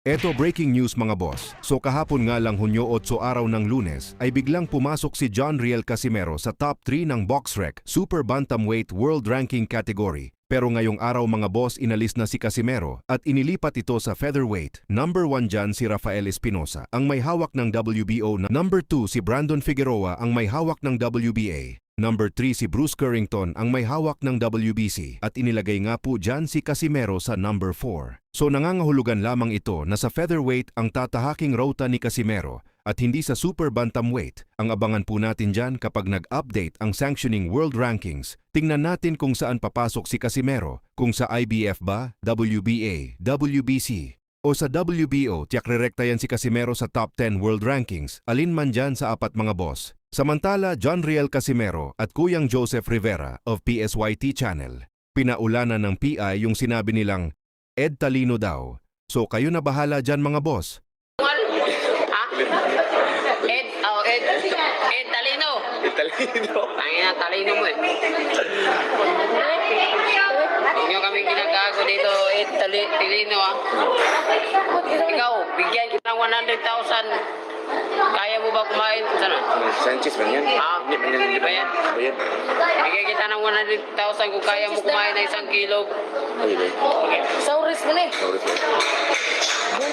Eto breaking news mga boss. So kahapon nga lang Hunyo 8 araw ng Lunes ay biglang pumasok si John Riel Casimero sa top 3 ng BoxRec Super Bantamweight World Ranking category. Pero ngayong araw mga boss inalis na si Casimero at inilipat ito sa featherweight. Number 1 dyan si Rafael Espinosa ang may hawak ng WBO. Number 2 si Brandon Figueroa ang may hawak ng WBA. Number 3 si Bruce Currington ang may hawak ng WBC at inilagay nga po dyan si Casimero sa number 4. So nangangahulugan lamang ito na sa featherweight ang tatahaking rota ni Casimero at hindi sa super bantamweight. Ang abangan po natin dyan kapag nag-update ang sanctioning world rankings. Tingnan natin kung saan papasok si Casimero, kung sa IBF ba, WBA, WBC. O sa WBO, tiyak rerekta yan si Casimero sa top 10 world rankings, alin man dyan sa apat mga boss. Samantala, John Riel Casimero at Kuyang Joseph Rivera of PSYT Channel. Pinaulanan ng PI yung sinabi nilang Ed Talino daw. So kayo na bahala dyan mga boss. Ed Talino. Ed Talino. Tangina, Talino mo eh. Huwag nyo kaming ginagago dito, Ed Talino ah. Ikaw, bigyan kita ng 100,000. Kaya mo ba kumain? Sana? Sanchez man yan. Hindi man yan. Hindi ba yan? Ayan. Bigyan kita ng 100,000 kung kaya mo kumain ng 1 kilo. Ay, ba? Okay. Sauris mo na eh. Sorry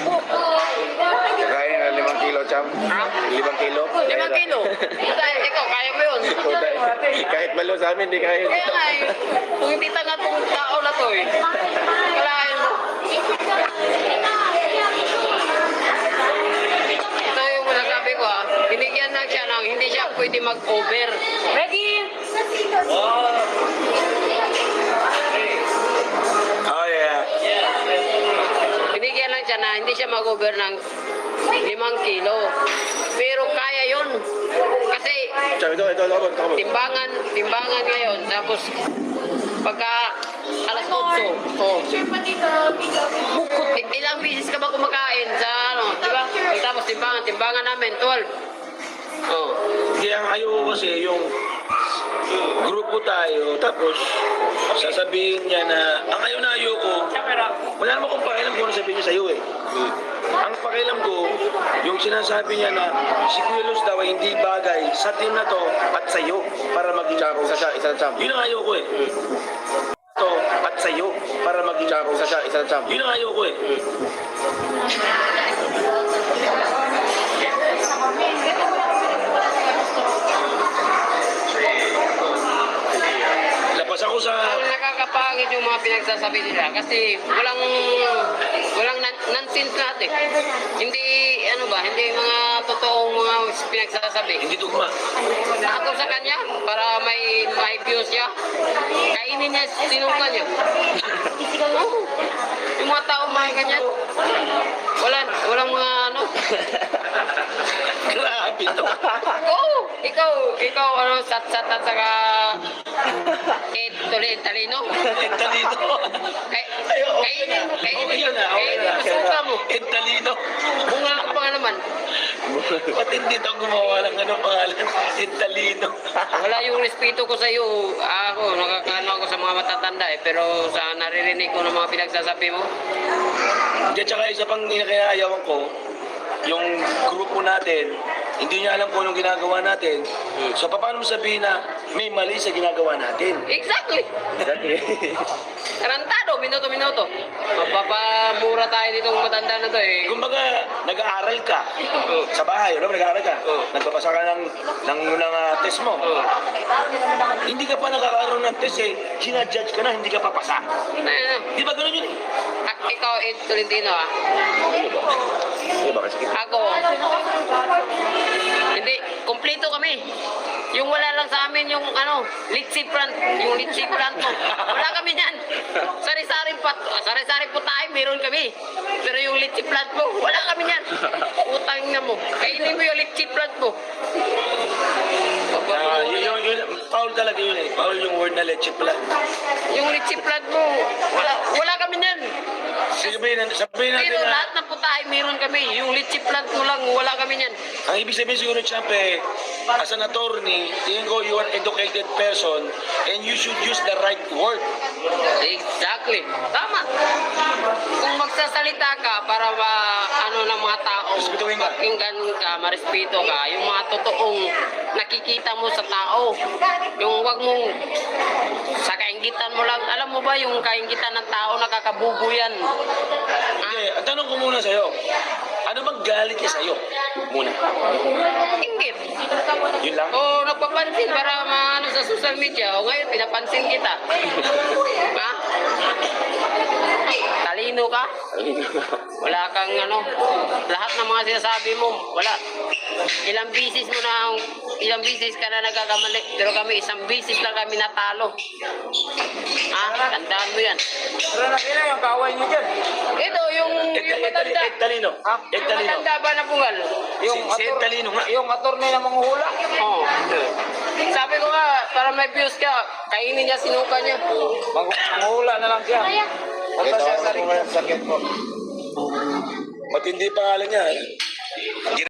po. Kaya na 5 kilo, Cham. Ha? 5 kilo. 5 kilo? Ikaw, kaya mo yun. Kahit malo sa amin, di kaya. Kaya nga eh. Kung hindi tanga itong tao na to eh. Kalahin mo. Ito yung masasabi ko ah. Binigyan lang siya ng hindi siya pwede mag-over. Ready? Oh, yeah. Binigyan lang siya na hindi siya mag-over ng 5 kilo. Pero kaya yun. Kasi Cham, ito. timbangan ngayon. Tapos pagka alas 8, ilang bisis ka ba kumakain sa ano, di ba? Tapos timbangan namin, 12. Oh. Hindi, ang ayaw ko kasi yung grupo tayo, tapos sasabihin niya na, ang ayaw ko, wala naman kung pakialam ko na sabihin niya sa'yo eh. Ang pakialam ko, yung sinasabi niya na si Kuya Luz daw ay hindi bagay sa team na to at sa'yo para maging Cham, isa na Cham. Yun ang ayaw ko eh. To at sa'yo para maging Isa na Cham. Yun ang ayaw ko eh. Lapas ako sa... Ang nakakapangit yung mga pinagsasabi nila kasi walang nonsense natin. Hindi, hindi mga totoong mga pinagsasabi. Hindi tugma. Ako sa kanya, para may views siya, kainin niya, sinukan niya. Oo. Yung mga tao mga ganyan, walang mga Grabe to. Oo, ikaw, sat-sat at saka Talino. Talino. Kainin mo, Okay na. suka mo. Talino. Bunga ka pa nga naman. Ba't hindi ito gumawa ng pangalan? Talino. Wala yung respeto ko sa iyo. Ako, nakakano ako sa mga matatanda eh. Pero sa naririnig ko ng mga pinagsasabi mo, At saka isa pang inakayaayawan ko, yung grupo natin, hindi niya alam kung anong ginagawa natin. So, paano mo sabihin na may mali sa ginagawa natin? exactly. Tarantado, minuto. Mapapamura tayo dito ng matanda na to eh. Kumbaga, nag-aaral ka sa bahay, nag-aaral ka. Nagpapasa ka ng test mo. Hindi ka pa nakakaroon ng test eh, sinadjudge ka na, hindi ka papasa. Di ba ganun yun eh? Ikaw, Ed Tolentino ah. Ano ba kasi? Ako, hindi, kumpleto kami. Yung wala lang sa amin yung litsi plant mo. Wala kami niyan. Sari-sari po tayo, meron kami. Pero yung litsi plant mo, wala kami niyan. Utang na mo. Kainin mo yung litsi plant mo. Yun, foul talaga yun eh. Foul yung word na leche plan. Yung litchi plant mo, wala kami niyan. Sabihin natin Pero na, lahat ng putahe meron kami. Yung litchi plant mo lang, wala kami niyan. ang ibig sabihin siguro, siyempre, as an attorney, tingin ko you are educated person and you should use the right word. Exactly. Tama. Kung magsasalita ka para ano ng mga tao, Respetuhin ka. pakinggan ka, marespeto ka, yung mga totoong nakikita mo sa tao. Yung wag mong sa kaingitan mo lang. Alam mo ba yung kaingitan ng tao nakakabubo yan? Okay, ang tanong ko muna sa'yo, ano bang galit niya sa'yo? Muna. Inggit. Yun lang? O nagpapansin para maano sa social media. O ngayon, pinapansin kita. Ha? Talino ka? Wala kang ano. Lahat ng mga sinasabi mo, wala. Ilang bisis ka na nagagamali. Pero kami, isang bisis lang kami natalo. Ha? Tandaan mo yan. Pero nakina yung kaaway niyo dyan. Ito, yung matanda. Ed Talino. Ed Yung Talino. matanda ba na bungal? Si Ed Talino nga. Yung attorney na manguhula. Oo. Sabi ko nga, para may views ka, kainin niya, sinuka niya. Manguhula na lang siya. Punta siya sa ring. Sakit mo. Matindi pangalan niya.